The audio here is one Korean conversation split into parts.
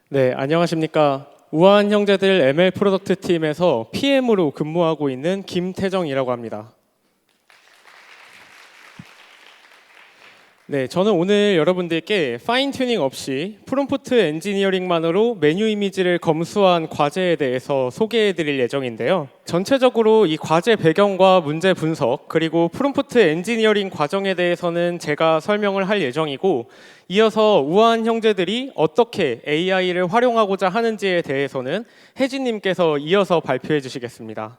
네, 안녕하십니까. 우아한 형제들 ML 프로덕트 팀에서 PM으로 근무하고 있는 김태정이라고 합니다. 네, 저는 오늘 여러분들께 파인 튜닝 없이 프롬프트 엔지니어링만으로 메뉴 이미지를 검수한 과제에 대해서 소개해 드릴 예정인데요. 전체적으로 이 과제 배경과 문제 분석 그리고 프롬프트 엔지니어링 과정에 대해서는 제가 설명을 할 예정이고, 이어서 우아한 형제들이 어떻게 AI를 활용하고자 하는지에 대해서는 혜진님께서 이어서 발표해 주시겠습니다.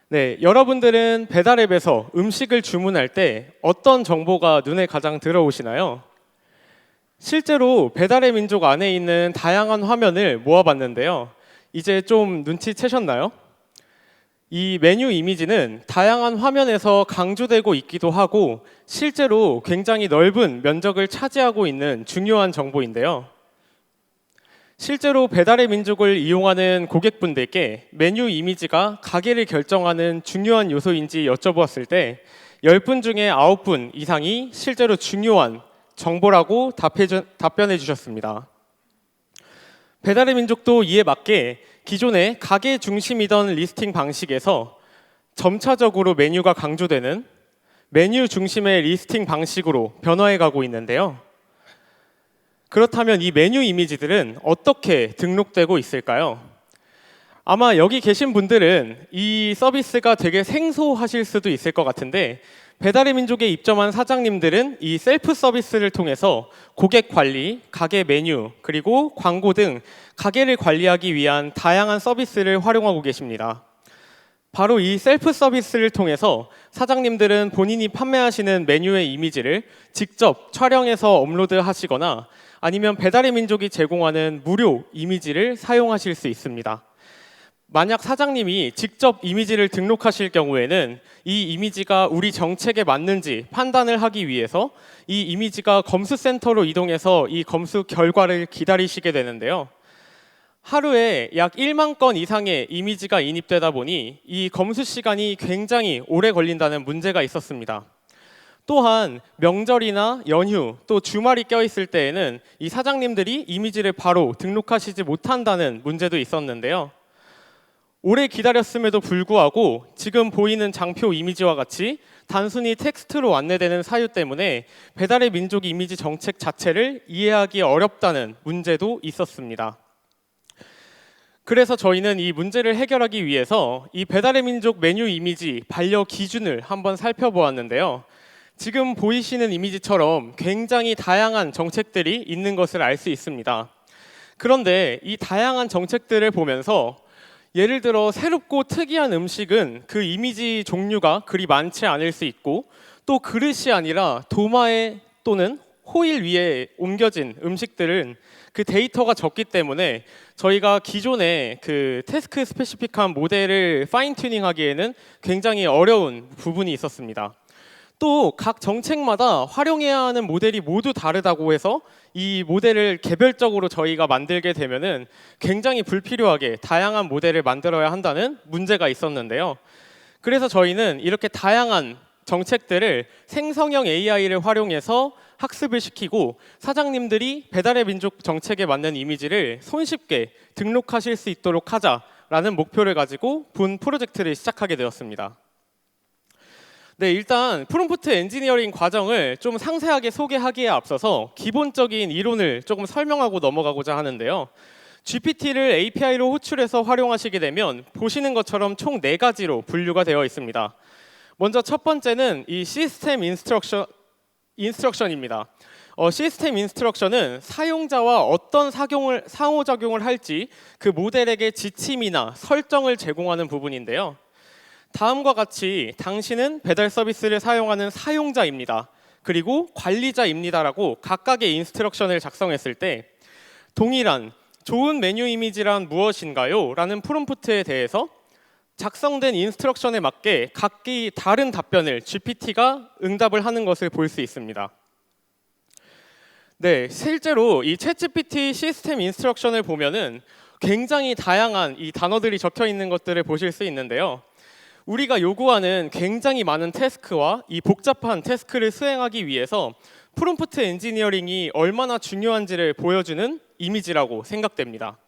네, 여러분들은 배달앱에서 음식을 주문할 때 어떤 정보가 눈에 가장 들어오시나요? 실제로 배달의 민족 안에 있는 다양한 화면을 모아봤는데요. 이제 좀 눈치채셨나요? 이 메뉴 이미지는 다양한 화면에서 강조되고 있기도 하고 실제로 굉장히 넓은 면적을 차지하고 있는 중요한 정보인데요. 실제로 배달의 민족을 이용하는 고객분들께 메뉴 이미지가 가게를 결정하는 중요한 요소인지 여쭤보았을 때 10분 중에 9분 이상이 실제로 중요한 정보라고 답변해 주셨습니다. 배달의 민족도 이에 맞게 기존의 가게 중심이던 리스팅 방식에서 점차적으로 메뉴가 강조되는 메뉴 중심의 리스팅 방식으로 변화해 가고 있는데요. 그렇다면 이 메뉴 이미지들은 어떻게 등록되고 있을까요? 아마 여기 계신 분들은 이 서비스가 되게 생소하실 수도 있을 것 같은데, 배달의 민족에 입점한 사장님들은 이 셀프 서비스를 통해서 고객 관리, 가게 메뉴, 그리고 광고 등 가게를 관리하기 위한 다양한 서비스를 활용하고 계십니다. 바로 이 셀프 서비스를 통해서 사장님들은 본인이 판매하시는 메뉴의 이미지를 직접 촬영해서 업로드하시거나 아니면 배달의 민족이 제공하는 무료 이미지를 사용하실 수 있습니다. 만약 사장님이 직접 이미지를 등록하실 경우에는 이 이미지가 우리 정책에 맞는지 판단을 하기 위해서 이 이미지가 검수센터로 이동해서 이 검수 결과를 기다리시게 되는데요. 하루에 약 1만 건 이상의 이미지가 인입되다 보니 이 검수 시간이 굉장히 오래 걸린다는 문제가 있었습니다. 또한 명절이나 연휴 또 주말이 껴있을 때에는 이 사장님들이 이미지를 바로 등록하시지 못한다는 문제도 있었는데요. 오래 기다렸음에도 불구하고 지금 보이는 장표 이미지와 같이 단순히 텍스트로 안내되는 사유 때문에 배달의 민족 이미지 정책 자체를 이해하기 어렵다는 문제도 있었습니다. 그래서 저희는 이 문제를 해결하기 위해서 이 배달의 민족 메뉴 이미지 반려 기준을 한번 살펴보았는데요. 지금 보이시는 이미지처럼 굉장히 다양한 정책들이 있는 것을 알 수 있습니다. 그런데 이 다양한 정책들을 보면서 예를 들어 새롭고 특이한 음식은 그 이미지 종류가 그리 많지 않을 수 있고, 또 그릇이 아니라 도마에 또는 호일 위에 옮겨진 음식들은 그 데이터가 적기 때문에 저희가 기존의 그 태스크 스페시픽한 모델을 파인 튜닝하기에는 굉장히 어려운 부분이 있었습니다. 또 각 정책마다 활용해야 하는 모델이 모두 다르다고 해서 이 모델을 개별적으로 저희가 만들게 되면은 굉장히 불필요하게 다양한 모델을 만들어야 한다는 문제가 있었는데요. 그래서 저희는 이렇게 다양한 정책들을 생성형 AI를 활용해서 학습을 시키고 사장님들이 배달의 민족 정책에 맞는 이미지를 손쉽게 등록하실 수 있도록 하자라는 목표를 가지고 본 프로젝트를 시작하게 되었습니다. 네, 일단 프롬프트 엔지니어링 과정을 좀 상세하게 소개하기에 앞서서 기본적인 이론을 조금 설명하고 넘어가고자 하는데요. GPT를 API로 호출해서 활용하시게 되면 보시는 것처럼 총 4가지로 분류가 되어 있습니다. 먼저 첫 번째는 이 시스템 인스트럭션입니다. 시스템 인스트럭션은 사용자와 어떤 상호작용을 할지 그 모델에게 지침이나 설정을 제공하는 부분인데요. 다음과 같이 당신은 배달 서비스를 사용하는 사용자입니다. 그리고 관리자입니다라고 각각의 인스트럭션을 작성했을 때 동일한 좋은 메뉴 이미지란 무엇인가요? 라는 프롬프트에 대해서 작성된 인스트럭션에 맞게 각기 다른 답변을 GPT가 응답을 하는 것을 볼 수 있습니다. 네, 실제로 이 챗GPT 시스템 인스트럭션을 보면은 굉장히 다양한 이 단어들이 적혀 있는 것들을 보실 수 있는데요. 우리가 요구하는 굉장히 많은 태스크와 이 복잡한 태스크를 수행하기 위해서 프롬프트 엔지니어링이 얼마나 중요한지를 보여주는 이미지라고 생각됩니다.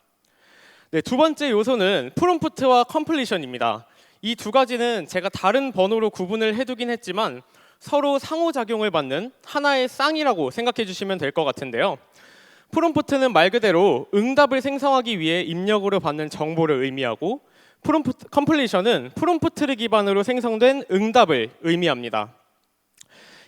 네, 두 번째 요소는 프롬프트와 컴플리션입니다. 이 두 가지는 제가 다른 번호로 구분을 해두긴 했지만 서로 상호작용을 받는 하나의 쌍이라고 생각해 주시면 될 것 같은데요. 프롬프트는 말 그대로 응답을 생성하기 위해 입력으로 받는 정보를 의미하고 컴플리션은 프롬프트를 기반으로 생성된 응답을 의미합니다.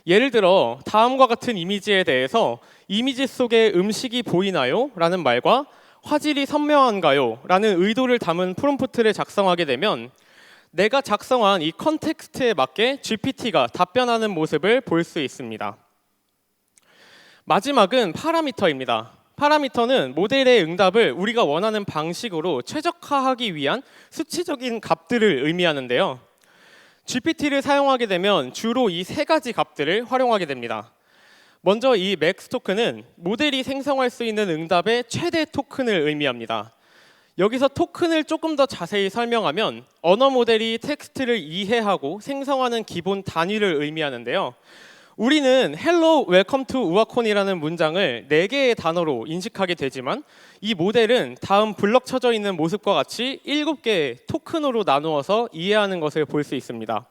예를 들어 다음과 같은 이미지에 대해서 이미지 속에 음식이 보이나요? 라는 말과 화질이 선명한가요? 라는 의도를 담은 프롬프트를 작성하게 되면 내가 작성한 이 컨텍스트에 맞게 GPT가 답변하는 모습을 볼 수 있습니다. 마지막은 파라미터입니다. 파라미터는 모델의 응답을 우리가 원하는 방식으로 최적화하기 위한 수치적인 값들을 의미하는데요. GPT를 사용하게 되면 주로 이 세 가지 값들을 활용하게 됩니다. 먼저 이 맥스 토큰은 모델이 생성할 수 있는 응답의 최대 토큰을 의미합니다. 여기서 토큰을 조금 더 자세히 설명하면 언어 모델이 텍스트를 이해하고 생성하는 기본 단위를 의미하는데요. 우리는 Hello, Welcome to 우아콘이라는 문장을 4개의 단어로 인식하게 되지만 이 모델은 다음 블럭 쳐져 있는 모습과 같이 7개의 토큰으로 나누어서 이해하는 것을 볼 수 있습니다.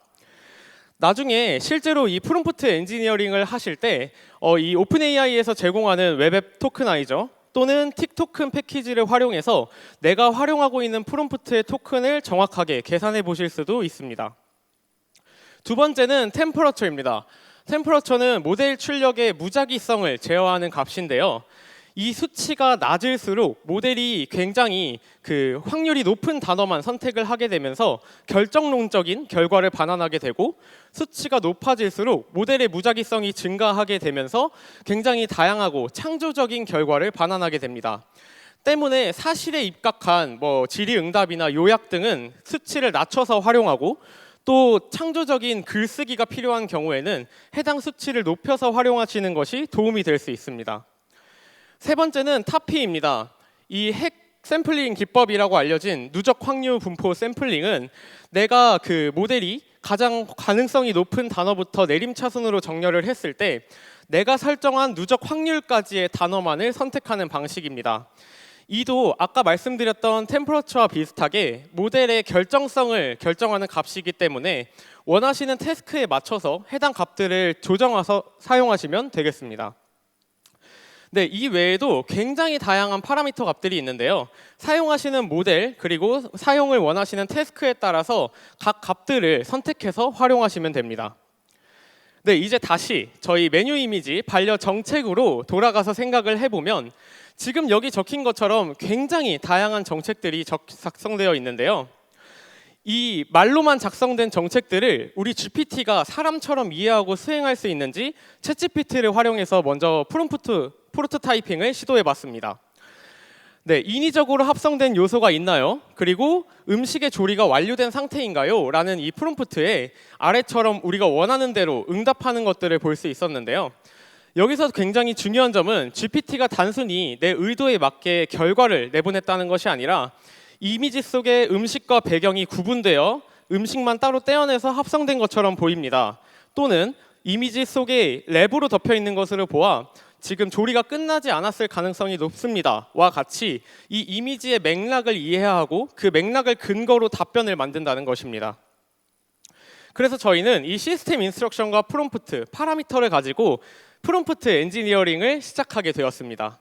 나중에 실제로 이 프롬프트 엔지니어링을 하실 때 이 오픈 AI에서 제공하는 웹앱 토큰아이저 또는 틱토큰 패키지를 활용해서 내가 활용하고 있는 프롬프트의 토큰을 정확하게 계산해 보실 수도 있습니다. 두 번째는 템퍼러처입니다. 템퍼러처는 모델 출력의 무작위성을 제어하는 값인데요. 이 수치가 낮을수록 모델이 굉장히 확률이 높은 단어만 선택을 하게 되면서 결정론적인 결과를 반환하게 되고 수치가 높아질수록 모델의 무작위성이 증가하게 되면서 굉장히 다양하고 창조적인 결과를 반환하게 됩니다. 때문에 사실에 입각한 질의응답이나 요약 등은 수치를 낮춰서 활용하고 또 창조적인 글쓰기가 필요한 경우에는 해당 수치를 높여서 활용하시는 것이 도움이 될 수 있습니다. 세 번째는 타피입니다. 이 핵 샘플링 기법이라고 알려진 누적 확률 분포 샘플링은 내가 모델이 가장 가능성이 높은 단어부터 내림차순으로 정렬을 했을 때 내가 설정한 누적 확률까지의 단어만을 선택하는 방식입니다. 이도 아까 말씀드렸던 템퍼러처와 비슷하게 모델의 결정성을 결정하는 값이기 때문에 원하시는 태스크에 맞춰서 해당 값들을 조정해서 사용하시면 되겠습니다. 네, 이 외에도 굉장히 다양한 파라미터 값들이 있는데요. 사용하시는 모델 그리고 사용을 원하시는 태스크에 따라서 각 값들을 선택해서 활용하시면 됩니다. 네, 이제 다시 저희 메뉴 이미지 반려 정책으로 돌아가서 생각을 해보면 지금 여기 적힌 것처럼 굉장히 다양한 정책들이 작성되어 있는데요. 이 말로만 작성된 정책들을 우리 GPT가 사람처럼 이해하고 수행할 수 있는지 챗GPT를 활용해서 먼저 프로토타이핑을 시도해봤습니다. 네, 인위적으로 합성된 요소가 있나요? 그리고 음식의 조리가 완료된 상태인가요? 라는 이 프롬프트에 아래처럼 우리가 원하는 대로 응답하는 것들을 볼 수 있었는데요. 여기서 굉장히 중요한 점은 GPT가 단순히 내 의도에 맞게 결과를 내보냈다는 것이 아니라 이미지 속의 음식과 배경이 구분되어 음식만 따로 떼어내서 합성된 것처럼 보입니다. 또는 이미지 속에 랩으로 덮여 있는 것으로 보아 지금 조리가 끝나지 않았을 가능성이 높습니다 와 같이 이 이미지의 맥락을 이해하고 그 맥락을 근거로 답변을 만든다는 것입니다. 그래서 저희는 이 시스템 인스트럭션과 프롬프트, 파라미터를 가지고 프롬프트 엔지니어링을 시작하게 되었습니다.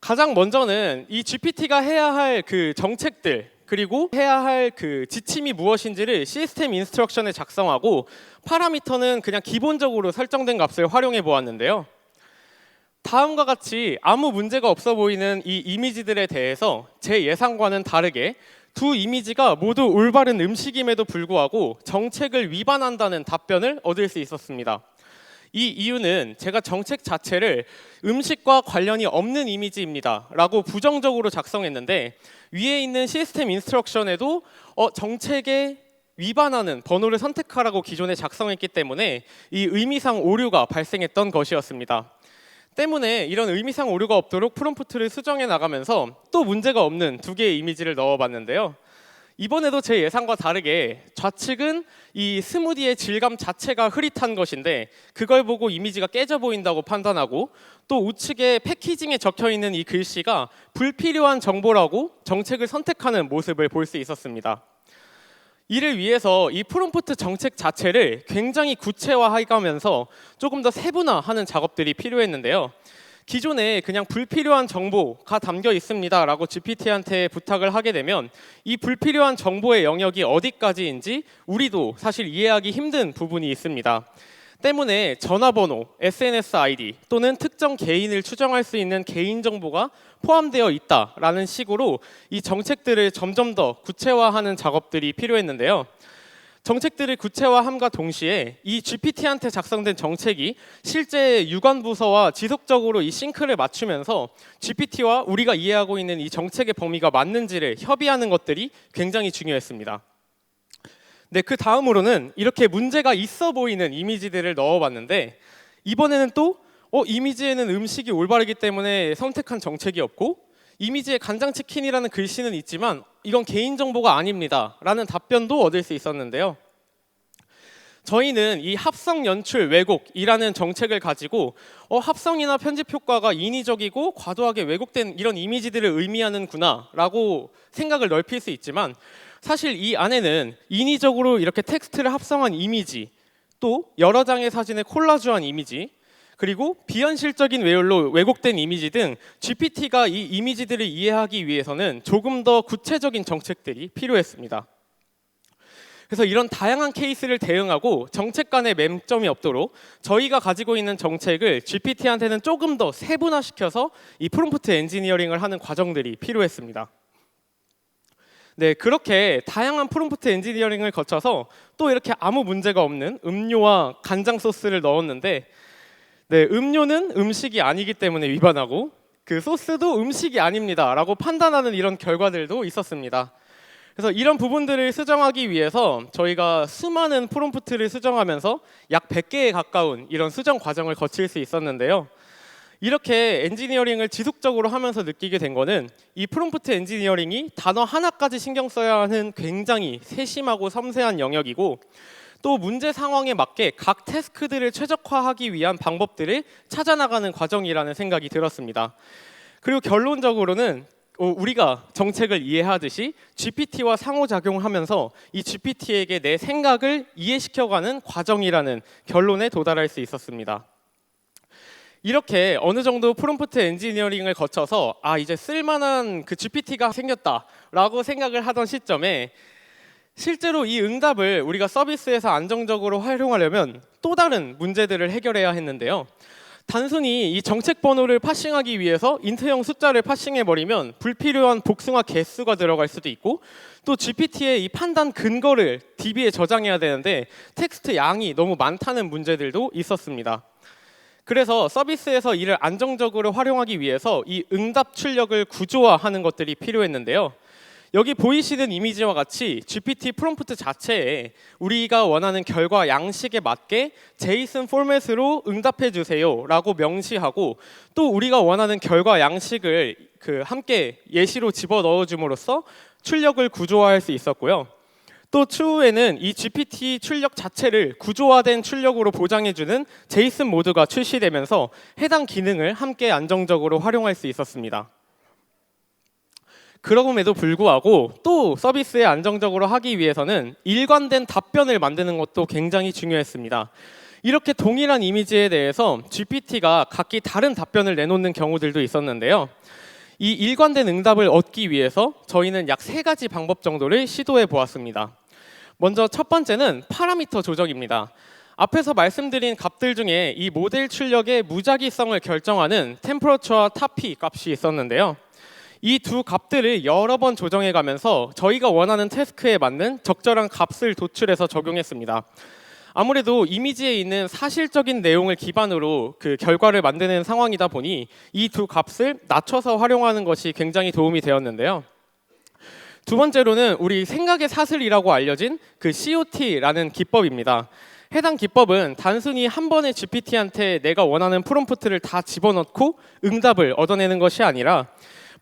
가장 먼저는 이 GPT가 해야 할 정책들 그리고 해야 할 지침이 무엇인지를 시스템 인스트럭션에 작성하고 파라미터는 그냥 기본적으로 설정된 값을 활용해 보았는데요. 다음과 같이 아무 문제가 없어 보이는 이 이미지들에 대해서 제 예상과는 다르게 두 이미지가 모두 올바른 음식임에도 불구하고 정책을 위반한다는 답변을 얻을 수 있었습니다. 이 이유는 제가 정책 자체를 음식과 관련이 없는 이미지입니다 라고 부정적으로 작성했는데 위에 있는 시스템 인스트럭션에도 정책에 위반하는 번호를 선택하라고 기존에 작성했기 때문에 이 의미상 오류가 발생했던 것이었습니다. 때문에 이런 의미상 오류가 없도록 프롬프트를 수정해 나가면서 또 문제가 없는 2개의 이미지를 넣어봤는데요. 이번에도 제 예상과 다르게 좌측은 이 스무디의 질감 자체가 흐릿한 것인데 그걸 보고 이미지가 깨져 보인다고 판단하고, 또 우측에 패키징에 적혀있는 이 글씨가 불필요한 정보라고 정책을 선택하는 모습을 볼 수 있었습니다. 이를 위해서 이 프롬프트 정책 자체를 굉장히 구체화해가면서 조금 더 세분화하는 작업들이 필요했는데요. 기존에 그냥 불필요한 정보가 담겨 있습니다 라고 GPT한테 부탁을 하게 되면 이 불필요한 정보의 영역이 어디까지인지 우리도 사실 이해하기 힘든 부분이 있습니다. 때문에 전화번호, SNS 아이디 또는 특정 개인을 추정할 수 있는 개인정보가 포함되어 있다라는 식으로 이 정책들을 점점 더 구체화하는 작업들이 필요했는데요. 정책들을 구체화함과 동시에 이 GPT한테 작성된 정책이 실제 유관부서와 지속적으로 이 싱크를 맞추면서 GPT와 우리가 이해하고 있는 이 정책의 범위가 맞는지를 협의하는 것들이 굉장히 중요했습니다. 네, 그 다음으로는 이렇게 문제가 있어 보이는 이미지들을 넣어봤는데, 이번에는 또 이미지에는 음식이 올바르기 때문에 선택한 정책이 없고, 이미지에 간장치킨이라는 글씨는 있지만 이건 개인정보가 아닙니다 라는 답변도 얻을 수 있었는데요. 저희는 이 합성 연출 왜곡이라는 정책을 가지고 합성이나 편집 효과가 인위적이고 과도하게 왜곡된 이런 이미지들을 의미하는구나 라고 생각을 넓힐 수 있지만, 사실 이 안에는 인위적으로 이렇게 텍스트를 합성한 이미지, 또 여러 장의 사진을 콜라주한 이미지, 그리고 비현실적인 외열로 왜곡된 이미지 등 GPT가 이 이미지들을 이해하기 위해서는 조금 더 구체적인 정책들이 필요했습니다. 그래서 이런 다양한 케이스를 대응하고 정책 간의 맹점이 없도록 저희가 가지고 있는 정책을 GPT한테는 조금 더 세분화시켜서 이 프롬프트 엔지니어링을 하는 과정들이 필요했습니다. 네, 그렇게 다양한 프롬프트 엔지니어링을 거쳐서 또 이렇게 아무 문제가 없는 음료와 간장 소스를 넣었는데, 네, 음료는 음식이 아니기 때문에 위반하고 그 소스도 음식이 아닙니다 라고 판단하는 이런 결과들도 있었습니다. 그래서 이런 부분들을 수정하기 위해서 저희가 수많은 프롬프트를 수정하면서 약 100개에 가까운 이런 수정 과정을 거칠 수 있었는데요. 이렇게 엔지니어링을 지속적으로 하면서 느끼게 된 거는 이 프롬프트 엔지니어링이 단어 하나까지 신경 써야 하는 굉장히 세심하고 섬세한 영역이고, 또 문제 상황에 맞게 각 태스크들을 최적화하기 위한 방법들을 찾아나가는 과정이라는 생각이 들었습니다. 그리고 결론적으로는 우리가 정책을 이해하듯이 GPT와 상호작용하면서 이 GPT에게 내 생각을 이해시켜가는 과정이라는 결론에 도달할 수 있었습니다. 이렇게 어느 정도 프롬프트 엔지니어링을 거쳐서 이제 쓸만한 그 GPT가 생겼다라고 생각을 하던 시점에 실제로 이 응답을 우리가 서비스에서 안정적으로 활용하려면 또 다른 문제들을 해결해야 했는데요. 단순히 이 정책 번호를 파싱하기 위해서 인트형 숫자를 파싱해버리면 불필요한 복숭아 개수가 들어갈 수도 있고, 또 GPT의 이 판단 근거를 DB에 저장해야 되는데 텍스트 양이 너무 많다는 문제들도 있었습니다. 그래서 서비스에서 이를 안정적으로 활용하기 위해서 이 응답 출력을 구조화하는 것들이 필요했는데요. 여기 보이시는 이미지와 같이 GPT 프롬프트 자체에 우리가 원하는 결과 양식에 맞게 JSON 포맷으로 응답해 주세요 라고 명시하고, 또 우리가 원하는 결과 양식을 함께 예시로 집어넣어 줌으로써 출력을 구조화할 수 있었고요. 또 추후에는 이 GPT 출력 자체를 구조화된 출력으로 보장해주는 JSON 모드가 출시되면서 해당 기능을 함께 안정적으로 활용할 수 있었습니다. 그럼에도 불구하고 또 서비스에 안정적으로 하기 위해서는 일관된 답변을 만드는 것도 굉장히 중요했습니다. 이렇게 동일한 이미지에 대해서 GPT가 각기 다른 답변을 내놓는 경우들도 있었는데요. 이 일관된 응답을 얻기 위해서 저희는 약 3가지 방법 정도를 시도해 보았습니다. 먼저 첫 번째는 파라미터 조정입니다. 앞에서 말씀드린 값들 중에 이 모델 출력의 무작위성을 결정하는 템퍼러처와 타피 값이 있었는데요. 이 두 값들을 여러 번 조정해 가면서 저희가 원하는 태스크에 맞는 적절한 값을 도출해서 적용했습니다. 아무래도 이미지에 있는 사실적인 내용을 기반으로 그 결과를 만드는 상황이다 보니 이 두 값을 낮춰서 활용하는 것이 굉장히 도움이 되었는데요. 두 번째로는 우리 생각의 사슬이라고 알려진 그 COT라는 기법입니다. 해당 기법은 단순히 한 번에 GPT한테 내가 원하는 프롬프트를 다 집어넣고 응답을 얻어내는 것이 아니라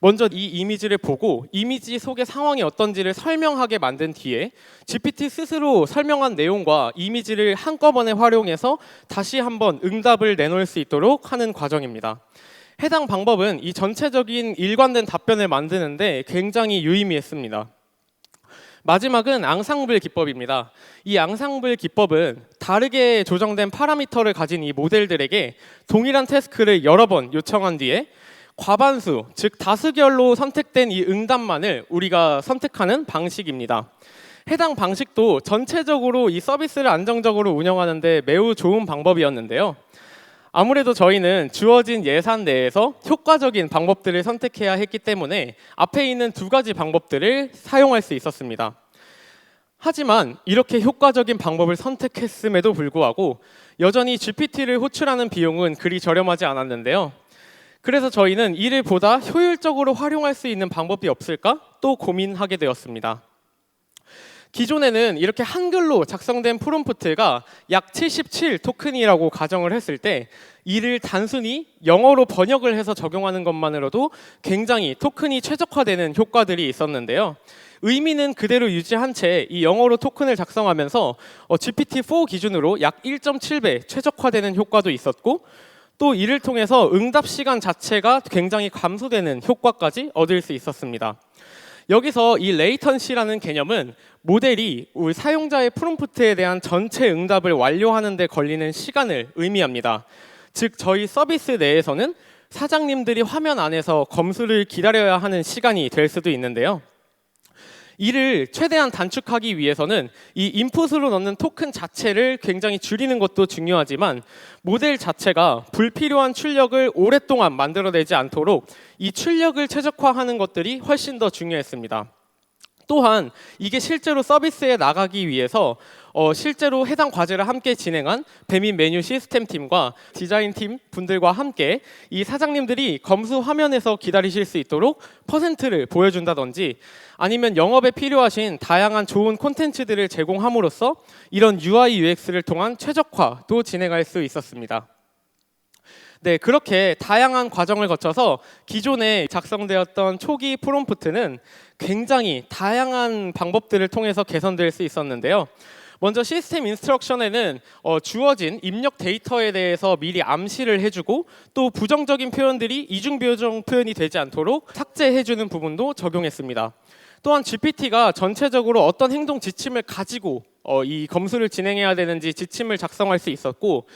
먼저 이 이미지를 보고 이미지 속의 상황이 어떤지를 설명하게 만든 뒤에 GPT 스스로 설명한 내용과 이미지를 한꺼번에 활용해서 다시 한번 응답을 내놓을 수 있도록 하는 과정입니다. 해당 방법은 이 전체적인 일관된 답변을 만드는데 굉장히 유의미했습니다. 마지막은 앙상블 기법입니다. 이 앙상블 기법은 다르게 조정된 파라미터를 가진 이 모델들에게 동일한 태스크를 여러 번 요청한 뒤에 과반수, 즉 다수결로 선택된 이 응답만을 우리가 선택하는 방식입니다. 해당 방식도 전체적으로 이 서비스를 안정적으로 운영하는 데 매우 좋은 방법이었는데요. 아무래도 저희는 주어진 예산 내에서 효과적인 방법들을 선택해야 했기 때문에 앞에 있는 두 가지 방법들을 사용할 수 있었습니다. 하지만 이렇게 효과적인 방법을 선택했음에도 불구하고 여전히 GPT를 호출하는 비용은 그리 저렴하지 않았는데요. 그래서 저희는 이를 보다 효율적으로 활용할 수 있는 방법이 없을까 또 고민하게 되었습니다. 기존에는 이렇게 한글로 작성된 프롬프트가 약 77 토큰이라고 가정을 했을 때 이를 단순히 영어로 번역을 해서 적용하는 것만으로도 굉장히 토큰이 최적화되는 효과들이 있었는데요. 의미는 그대로 유지한 채 이 영어로 토큰을 작성하면서 GPT-4 기준으로 약 1.7배 최적화되는 효과도 있었고 또 이를 통해서 응답 시간 자체가 굉장히 감소되는 효과까지 얻을 수 있었습니다. 여기서 이 레이턴시라는 개념은 모델이 우리 사용자의 프롬프트에 대한 전체 응답을 완료하는 데 걸리는 시간을 의미합니다. 즉 저희 서비스 내에서는 사장님들이 화면 안에서 검수를 기다려야 하는 시간이 될 수도 있는데요. 이를 최대한 단축하기 위해서는 이 인풋으로 넣는 토큰 자체를 굉장히 줄이는 것도 중요하지만 모델 자체가 불필요한 출력을 오랫동안 만들어내지 않도록 이 출력을 최적화하는 것들이 훨씬 더 중요했습니다. 또한 이게 실제로 서비스에 나가기 위해서 실제로 해당 과제를 함께 진행한 배민 메뉴 시스템 팀과 디자인 팀 분들과 함께 이 사장님들이 검수 화면에서 기다리실 수 있도록 퍼센트를 보여준다든지 아니면 영업에 필요하신 다양한 좋은 콘텐츠들을 제공함으로써 이런 UI, UX를 통한 최적화도 진행할 수 있었습니다. 네, 그렇게 다양한 과정을 거쳐서 기존에 작성되었던 초기 프롬프트는 굉장히 다양한 방법들을 통해서 개선될 수 있었는데요. 먼저 시스템 인스트럭션에는 주어진 입력 데이터에 대해서 미리 암시를 해주고 또 부정적인 표현들이 이중부정 표현이 되지 않도록 삭제해주는 부분도 적용했습니다. 또한 GPT가 전체적으로 어떤 행동 지침을 가지고 이 검수를 진행해야 되는지 지침을 작성할 수 있었고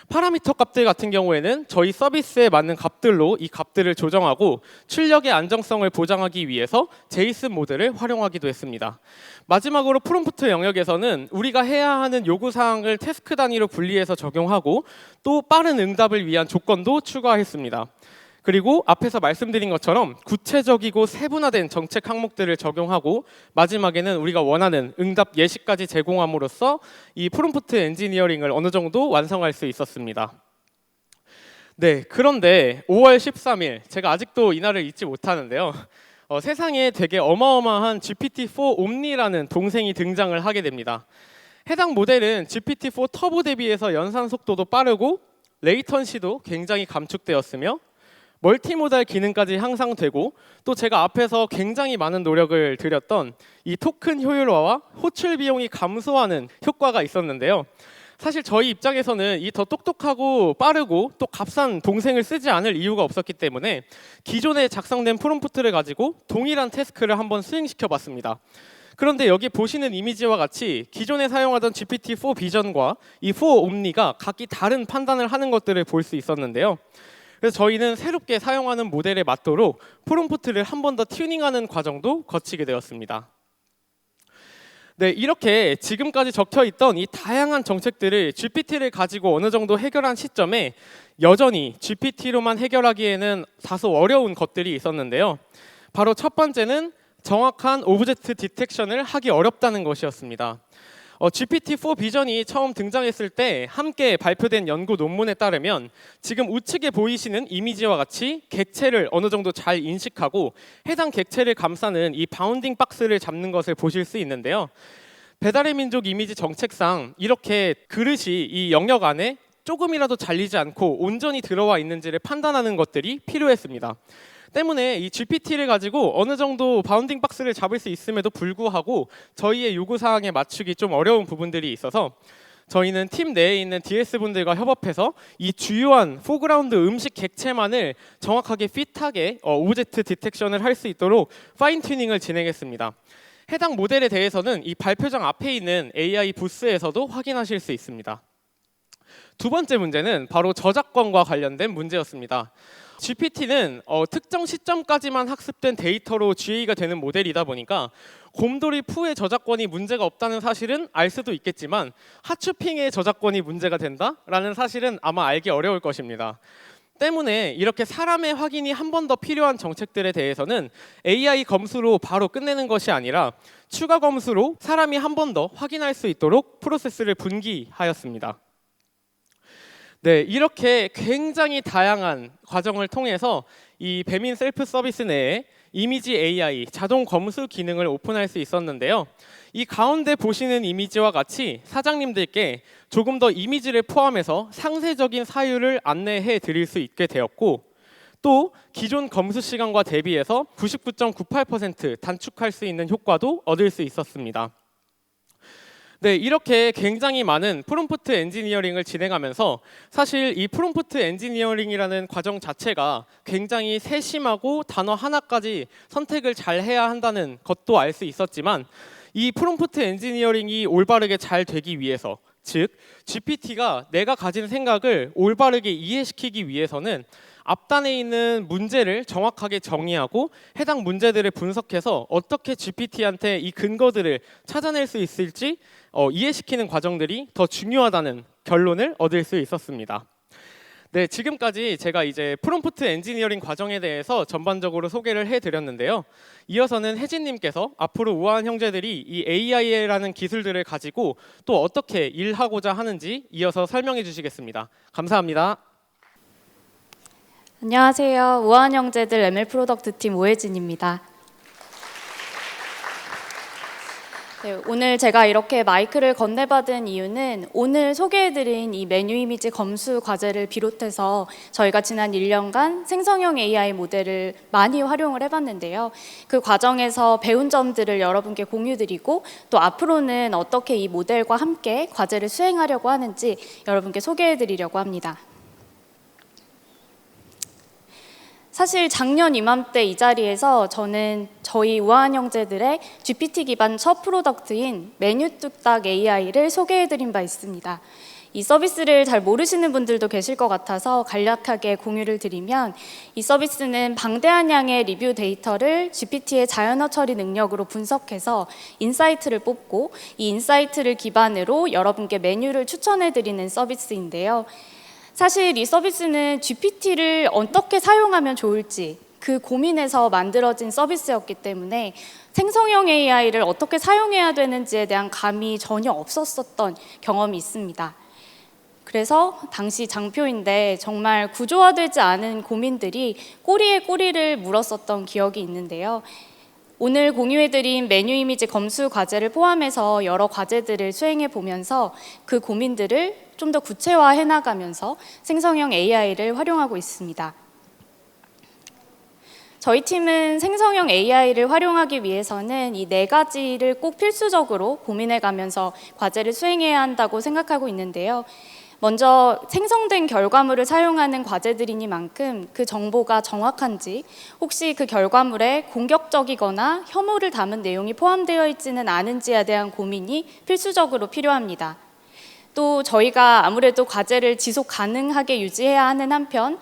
파라미터 값들 같은 경우에는 저희 서비스에 맞는 값들로 이 값들을 조정하고 출력의 안정성을 보장하기 위해서 제이슨 모델을 활용하기도 했습니다. 마지막으로 프롬프트 영역에서는 우리가 해야 하는 요구사항을 태스크 단위로 분리해서 적용하고 또 빠른 응답을 위한 조건도 추가했습니다. 그리고 앞에서 말씀드린 것처럼 구체적이고 세분화된 정책 항목들을 적용하고 마지막에는 우리가 원하는 응답 예시까지 제공함으로써 이 프롬프트 엔지니어링을 어느 정도 완성할 수 있었습니다. 네, 그런데 5월 13일 제가 아직도 이날을 잊지 못하는데요. 세상에 되게 어마어마한 GPT-4 옴니라는 동생이 등장을 하게 됩니다. 해당 모델은 GPT-4 터보 대비해서 연산 속도도 빠르고 레이턴시도 굉장히 감축되었으며 멀티모달 기능까지 향상되고 또 제가 앞에서 굉장히 많은 노력을 들였던 이 토큰 효율화와 호출 비용이 감소하는 효과가 있었는데요. 사실 저희 입장에서는 이 더 똑똑하고 빠르고 또 값싼 동생을 쓰지 않을 이유가 없었기 때문에 기존에 작성된 프롬프트를 가지고 동일한 태스크를 한번 수행시켜 봤습니다. 그런데 여기 보시는 이미지와 같이 기존에 사용하던 GPT-4 비전과 이 4 옴니가 각기 다른 판단을 하는 것들을 볼 수 있었는데요. 그래서 저희는 새롭게 사용하는 모델에 맞도록 프롬프트를 한 번 더 튜닝하는 과정도 거치게 되었습니다. 네, 이렇게 지금까지 적혀있던 이 다양한 정책들을 GPT를 가지고 어느 정도 해결한 시점에 여전히 GPT로만 해결하기에는 다소 어려운 것들이 있었는데요. 바로 첫 번째는 정확한 오브젝트 디텍션을 하기 어렵다는 것이었습니다. GPT-4 비전이 처음 등장했을 때 함께 발표된 연구 논문에 따르면 지금 우측에 보이시는 이미지와 같이 객체를 어느 정도 잘 인식하고 해당 객체를 감싸는 이 바운딩 박스를 잡는 것을 보실 수 있는데요. 배달의 민족 이미지 정책상 이렇게 그릇이 이 영역 안에 조금이라도 잘리지 않고 온전히 들어와 있는지를 판단하는 것들이 필요했습니다. 때문에 이 GPT를 가지고 어느 정도 바운딩 박스를 잡을 수 있음에도 불구하고 저희의 요구사항에 맞추기 좀 어려운 부분들이 있어서 저희는 팀 내에 있는 DS분들과 협업해서 이 주요한 포그라운드 음식 객체만을 정확하게 핏하게 오브젝트 디텍션을 할 수 있도록 파인 튜닝을 진행했습니다. 해당 모델에 대해서는 이 발표장 앞에 있는 AI 부스에서도 확인하실 수 있습니다. 두 번째 문제는 바로 저작권과 관련된 문제였습니다. GPT는 특정 시점까지만 학습된 데이터로 GA가 되는 모델이다 보니까 곰돌이 푸의 저작권이 문제가 없다는 사실은 알 수도 있겠지만 하츄핑의 저작권이 문제가 된다라는 사실은 아마 알기 어려울 것입니다. 때문에 이렇게 사람의 확인이 한 번 더 필요한 정책들에 대해서는 AI 검수로 바로 끝내는 것이 아니라 추가 검수로 사람이 한 번 더 확인할 수 있도록 프로세스를 분기하였습니다. 네, 이렇게 굉장히 다양한 과정을 통해서 이 배민 셀프 서비스 내에 이미지 AI 자동 검수 기능을 오픈할 수 있었는데요. 이 가운데 보시는 이미지와 같이 사장님들께 조금 더 이미지를 포함해서 상세적인 사유를 안내해 드릴 수 있게 되었고, 또 기존 검수 시간과 대비해서 99.98% 단축할 수 있는 효과도 얻을 수 있었습니다. 네, 이렇게 굉장히 많은 프롬프트 엔지니어링을 진행하면서 사실 이 프롬프트 엔지니어링이라는 과정 자체가 굉장히 세심하고 단어 하나까지 선택을 잘 해야 한다는 것도 알 수 있었지만 이 프롬프트 엔지니어링이 올바르게 잘 되기 위해서, 즉 GPT가 내가 가진 생각을 올바르게 이해시키기 위해서는 앞단에 있는 문제를 정확하게 정의하고 해당 문제들을 분석해서 어떻게 GPT한테 이 근거들을 찾아낼 수 있을지 이해시키는 과정들이 더 중요하다는 결론을 얻을 수 있었습니다. 네, 지금까지 제가 이제 프롬프트 엔지니어링 과정에 대해서 전반적으로 소개를 해드렸는데요. 이어서는 혜진님께서 앞으로 우아한 형제들이 이 AI라는 기술들을 가지고 또 어떻게 일하고자 하는지 이어서 설명해 주시겠습니다. 감사합니다. 안녕하세요. 우아한 형제들 ML 프로덕트 팀 오혜진입니다. 네, 오늘 제가 이렇게 마이크를 건네받은 이유는 오늘 소개해드린 이 메뉴 이미지 검수 과제를 비롯해서 저희가 지난 1년간 생성형 AI 모델을 많이 활용을 해봤는데요. 그 과정에서 배운 점들을 여러분께 공유드리고 또 앞으로는 어떻게 이 모델과 함께 과제를 수행하려고 하는지 여러분께 소개해드리려고 합니다. 사실 작년 이맘때 이 자리에서 저는 저희 우아한 형제들의 GPT 기반 첫 프로덕트인 메뉴 뚝딱 AI를 소개해드린 바 있습니다. 이 서비스를 잘 모르시는 분들도 계실 것 같아서 간략하게 공유를 드리면, 이 서비스는 방대한 양의 리뷰 데이터를 GPT의 자연어 처리 능력으로 분석해서 인사이트를 뽑고 이 인사이트를 기반으로 여러분께 메뉴를 추천해드리는 서비스인데요. 사실 이 서비스는 GPT를 어떻게 사용하면 좋을지 그 고민에서 만들어진 서비스였기 때문에 생성형 AI를 어떻게 사용해야 되는지에 대한 감이 전혀 없었던 경험이 있습니다. 그래서 당시 장표인데 정말 구조화되지 않은 고민들이 꼬리에 꼬리를 물었었던 기억이 있는데요. 오늘 공유해드린 메뉴 이미지 검수 과제를 포함해서 여러 과제들을 수행해 보면서 그 고민들을 좀 더 구체화해 나가면서 생성형 AI를 활용하고 있습니다. 저희 팀은 생성형 AI를 활용하기 위해서는 이 4가지를 꼭 필수적으로 고민해 가면서 과제를 수행해야 한다고 생각하고 있는데요. 먼저 생성된 결과물을 사용하는 과제들이니만큼 그 정보가 정확한지, 혹시 그 결과물에 공격적이거나 혐오를 담은 내용이 포함되어 있지는 않은지에 대한 고민이 필수적으로 필요합니다. 또 저희가 아무래도 과제를 지속 가능하게 유지해야 하는 한편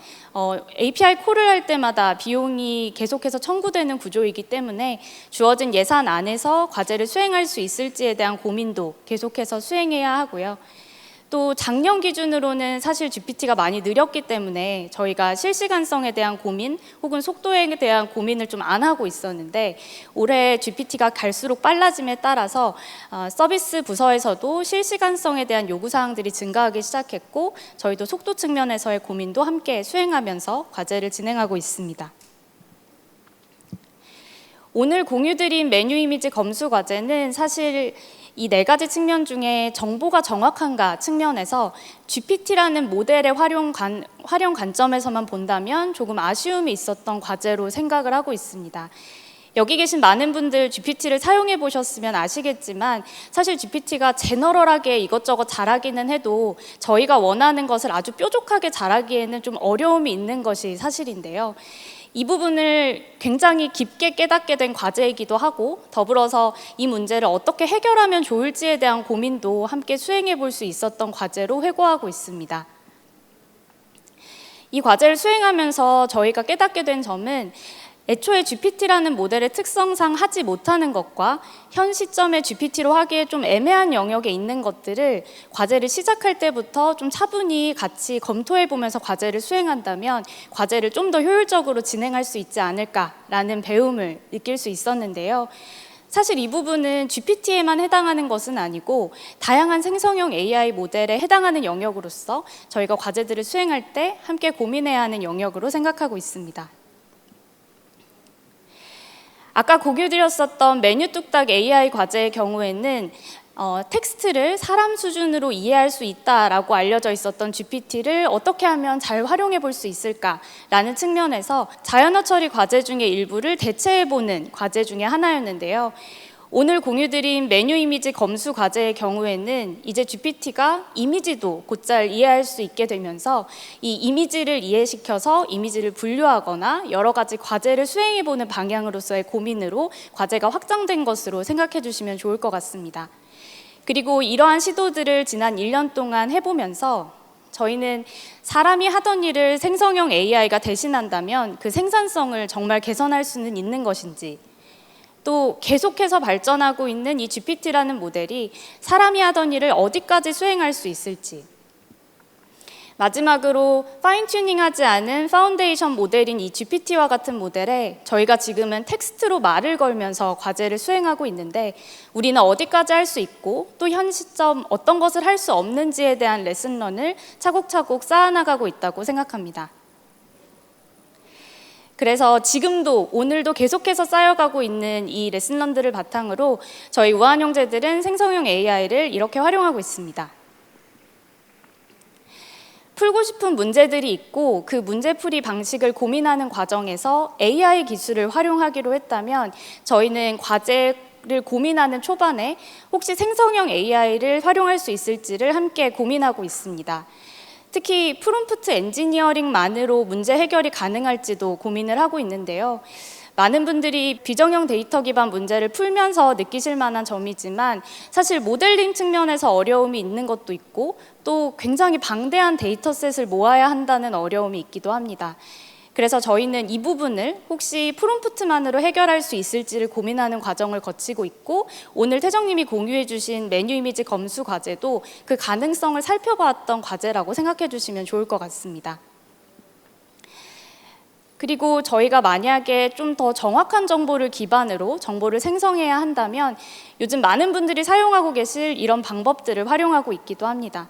API 콜을 할 때마다 비용이 계속해서 청구되는 구조이기 때문에 주어진 예산 안에서 과제를 수행할 수 있을지에 대한 고민도 계속해서 수행해야 하고요. 또 작년 기준으로는 사실 GPT가 많이 느렸기 때문에 저희가 실시간성에 대한 고민 혹은 속도에 대한 고민을 좀 안 하고 있었는데, 올해 GPT가 갈수록 빨라짐에 따라서 서비스 부서에서도 실시간성에 대한 요구사항들이 증가하기 시작했고, 저희도 속도 측면에서의 고민도 함께 수행하면서 과제를 진행하고 있습니다. 오늘 공유드린 메뉴 이미지 검수 과제는 사실 이 4가지 측면 중에 정보가 정확한가 측면에서 GPT라는 모델의 활용 관점에서만 본다면 조금 아쉬움이 있었던 과제로 생각을 하고 있습니다. 여기 계신 많은 분들 GPT를 사용해 보셨으면 아시겠지만 사실 GPT가 제너럴하게 이것저것 잘하기는 해도 저희가 원하는 것을 아주 뾰족하게 잘하기에는 좀 어려움이 있는 것이 사실인데요. 이 부분을 굉장히 깊게 깨닫게 된 과제이기도 하고 더불어서 이 문제를 어떻게 해결하면 좋을지에 대한 고민도 함께 수행해 볼 수 있었던 과제로 회고하고 있습니다. 이 과제를 수행하면서 저희가 깨닫게 된 점은 애초에 GPT라는 모델의 특성상 하지 못하는 것과 현 시점에 GPT로 하기에 좀 애매한 영역에 있는 것들을 과제를 시작할 때부터 좀 차분히 같이 검토해 보면서 과제를 수행한다면 과제를 좀 더 효율적으로 진행할 수 있지 않을까라는 배움을 느낄 수 있었는데요. 사실 이 부분은 GPT에만 해당하는 것은 아니고 다양한 생성형 AI 모델에 해당하는 영역으로서 저희가 과제들을 수행할 때 함께 고민해야 하는 영역으로 생각하고 있습니다. 아까 공유드렸었던 메뉴 뚝딱 AI 과제의 경우에는 텍스트를 사람 수준으로 이해할 수 있다라고 알려져 있었던 GPT를 어떻게 하면 잘 활용해 볼 수 있을까라는 측면에서 자연어 처리 과제 중에 일부를 대체해보는 과제 중에 하나였는데요. 오늘 공유드린 메뉴 이미지 검수 과제의 경우에는 이제 GPT가 이미지도 곧잘 이해할 수 있게 되면서 이 이미지를 이해시켜서 이미지를 분류하거나 여러 가지 과제를 수행해보는 방향으로서의 고민으로 과제가 확장된 것으로 생각해 주시면 좋을 것 같습니다. 그리고 이러한 시도들을 지난 1년 동안 해보면서 저희는 사람이 하던 일을 생성형 AI가 대신한다면 그 생산성을 정말 개선할 수는 있는 것인지, 또 계속해서 발전하고 있는 이 GPT라는 모델이 사람이 하던 일을 어디까지 수행할 수 있을지, 마지막으로 파인 튜닝하지 않은 파운데이션 모델인 이 GPT와 같은 모델에 저희가 지금은 텍스트로 말을 걸면서 과제를 수행하고 있는데 우리는 어디까지 할 수 있고 또 현 시점 어떤 것을 할 수 없는지에 대한 레슨런을 차곡차곡 쌓아나가고 있다고 생각합니다. 그래서 지금도 오늘도 계속해서 쌓여가고 있는 이 레슨런들을 바탕으로 저희 우한 형제들은 생성형 AI를 이렇게 활용하고 있습니다. 풀고 싶은 문제들이 있고 그 문제풀이 방식을 고민하는 과정에서 AI 기술을 활용하기로 했다면 저희는 과제를 고민하는 초반에 혹시 생성형 AI를 활용할 수 있을지를 함께 고민하고 있습니다. 특히 프롬프트 엔지니어링만으로 문제 해결이 가능할지도 고민을 하고 있는데요. 많은 분들이 비정형 데이터 기반 문제를 풀면서 느끼실 만한 점이지만 사실 모델링 측면에서 어려움이 있는 것도 있고 또 굉장히 방대한 데이터셋을 모아야 한다는 어려움이 있기도 합니다. 그래서 저희는 이 부분을 혹시 프롬프트만으로 해결할 수 있을지를 고민하는 과정을 거치고 있고 오늘 태정님이 공유해 주신 메뉴 이미지 검수 과제도 그 가능성을 살펴봤던 과제라고 생각해 주시면 좋을 것 같습니다. 그리고 저희가 만약에 좀 더 정확한 정보를 기반으로 정보를 생성해야 한다면 요즘 많은 분들이 사용하고 계실 이런 방법들을 활용하고 있기도 합니다.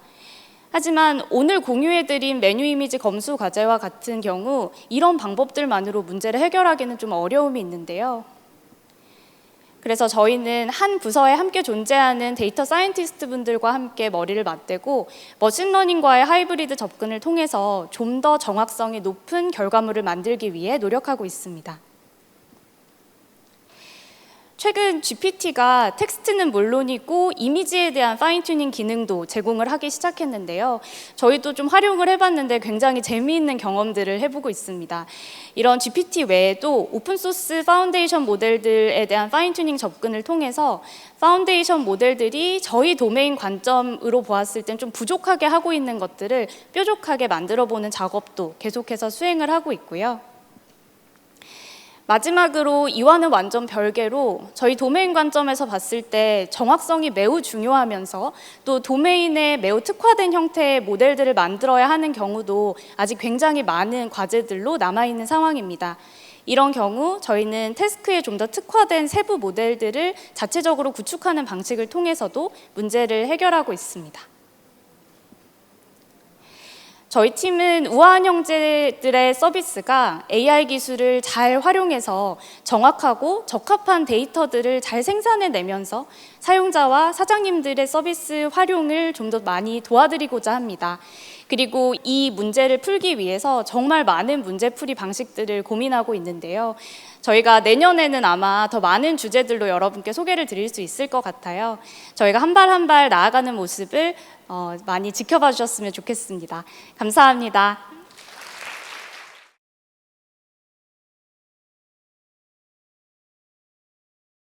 하지만 오늘 공유해드린 메뉴 이미지 검수 과제와 같은 경우 이런 방법들만으로 문제를 해결하기는 좀 어려움이 있는데요. 그래서 저희는 한 부서에 함께 존재하는 데이터 사이언티스트 분들과 함께 머리를 맞대고 머신러닝과의 하이브리드 접근을 통해서 좀 더 정확성이 높은 결과물을 만들기 위해 노력하고 있습니다. 최근 GPT가 텍스트는 물론이고 이미지에 대한 파인튜닝 기능도 제공을 하기 시작했는데요. 저희도 좀 활용을 해봤는데 굉장히 재미있는 경험들을 해보고 있습니다. 이런 GPT 외에도 오픈소스 파운데이션 모델들에 대한 파인튜닝 접근을 통해서 파운데이션 모델들이 저희 도메인 관점으로 보았을 땐 좀 부족하게 하고 있는 것들을 뾰족하게 만들어보는 작업도 계속해서 수행을 하고 있고요. 마지막으로 이와는 완전 별개로 저희 도메인 관점에서 봤을 때 정확성이 매우 중요하면서 또 도메인에 매우 특화된 형태의 모델들을 만들어야 하는 경우도 아직 굉장히 많은 과제들로 남아있는 상황입니다. 이런 경우 저희는 태스크에 좀 더 특화된 세부 모델들을 자체적으로 구축하는 방식을 통해서도 문제를 해결하고 있습니다. 저희 팀은 우아한 형제들의 서비스가 AI 기술을 잘 활용해서 정확하고 적합한 데이터들을 잘 생산해내면서 사용자와 사장님들의 서비스 활용을 좀 더 많이 도와드리고자 합니다. 그리고 이 문제를 풀기 위해서 정말 많은 문제풀이 방식들을 고민하고 있는데요. 저희가 내년에는 아마 더 많은 주제들로 여러분께 소개를 드릴 수 있을 것 같아요. 저희가 한 발 한 발 나아가는 모습을 많이 지켜봐 주셨으면 좋겠습니다. 감사합니다.